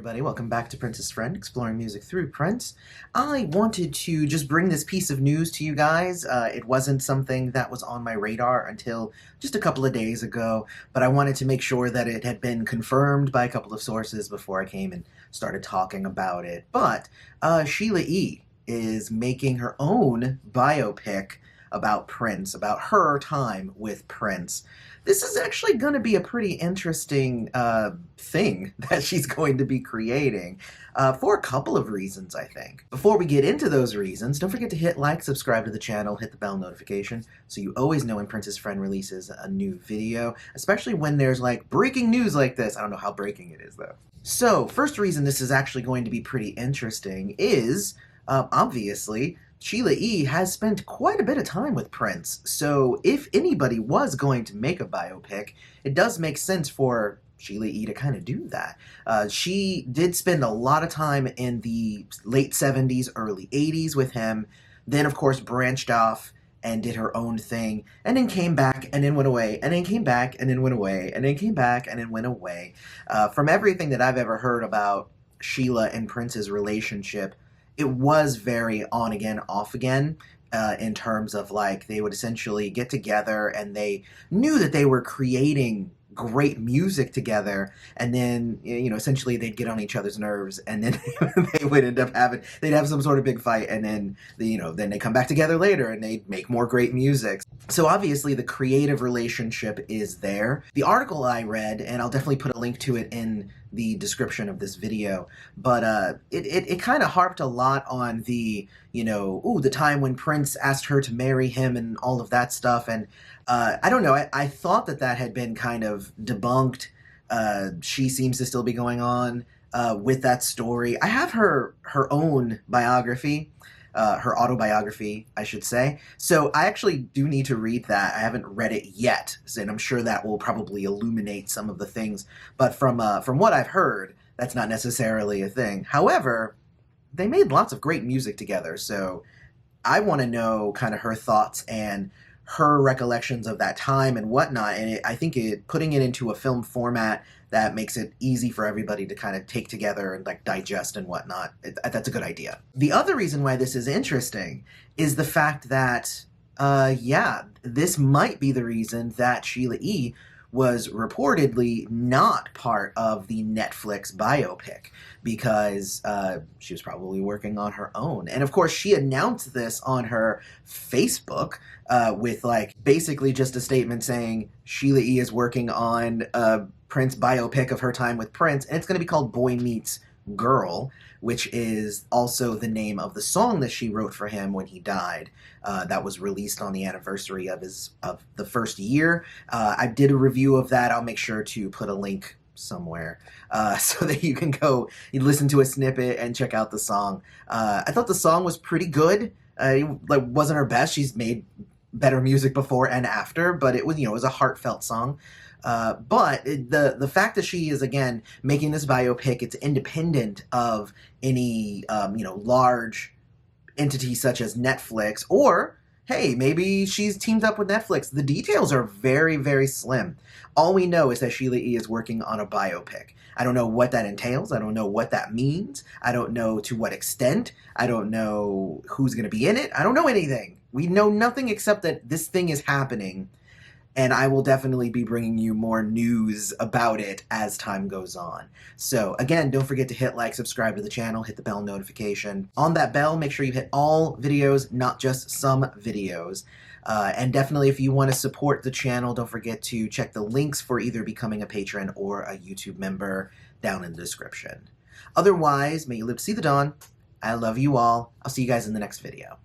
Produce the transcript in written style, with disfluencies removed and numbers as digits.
everybody, welcome back to Prince's Friend, exploring music through Prince. I wanted to just bring this piece of news to you guys. It wasn't something that was on my radar until just a couple of days ago, but I wanted to make sure that it had been confirmed by a couple of sources before I came and started talking about it. But Sheila E is making her own biopic about Prince, about her time with Prince. This is actually going to be a pretty interesting thing that she's going to be creating for a couple of reasons, I think. Before we get into those reasons, don't forget to hit like, subscribe to the channel, hit the bell notification so you always know when Prince's Friend releases a new video, especially when there's like breaking news like this. I don't know how breaking it is though. So, first reason this is actually going to be pretty interesting is, obviously, Sheila E. has spent quite a bit of time with Prince, so if anybody was going to make a biopic, it does make sense for Sheila E. to kind of do that. She did spend a lot of time in the late 70s, early 80s with him, then of course branched off and did her own thing, and then came back, and then went away, and then came back, and then went away, and then came back, and then went away. From everything that I've ever heard about Sheila and Prince's relationship, it was very on again, off again, in terms of like they would essentially get together and they knew that they were creating great music together, and then essentially they'd get on each other's nerves, and then they would end up they'd have some sort of big fight, and then then they come back together later and they make more great music. So obviously the creative relationship is there. The article I read, and I'll definitely put a link to it in the description of this video, but it kind of harped a lot on the the time when Prince asked her to marry him and all of that stuff, and I don't know, I thought that had been kind of debunked. She seems to still be going on with that story. I have her own biography, her autobiography, I should say. So I actually do need to read that. I haven't read it yet, and I'm sure that will probably illuminate some of the things. But from what I've heard, that's not necessarily a thing. However, they made lots of great music together, so I want to know kind of her thoughts and her recollections of that time and whatnot, and I think putting it into a film format that makes it easy for everybody to kind of take together and like digest and whatnot, that's a good idea. The other reason why this is interesting is the fact that, this might be the reason that Sheila E. was reportedly not part of the Netflix biopic, because she was probably working on her own. And of course, she announced this on her Facebook with like basically just a statement saying Sheila E. is working on a Prince biopic of her time with Prince, and it's going to be called Boy Meets Girl, which is also the name of the song that she wrote for him when he died. That was released on the anniversary of the first year. I did a review of that. I'll make sure to put a link somewhere so that you can go listen to a snippet and check out the song. I thought the song was pretty good. It wasn't her best. She's made better music before and after, but it was it was a heartfelt song. But the fact that she is, again, making this biopic, it's independent of any, large entity such as Netflix, or, hey, maybe she's teamed up with Netflix. The details are very, very slim. All we know is that Sheila E. is working on a biopic. I don't know what that entails. I don't know what that means. I don't know to what extent. I don't know who's going to be in it. I don't know anything. We know nothing except that this thing is happening. And I will definitely be bringing you more news about it as time goes on. So again, don't forget to hit like, subscribe to the channel, hit the bell notification. On that bell, make sure you hit all videos, not just some videos. And definitely, if you want to support the channel, don't forget to check the links for either becoming a patron or a YouTube member down in the description. Otherwise, may you live to see the dawn. I love you all. I'll see you guys in the next video.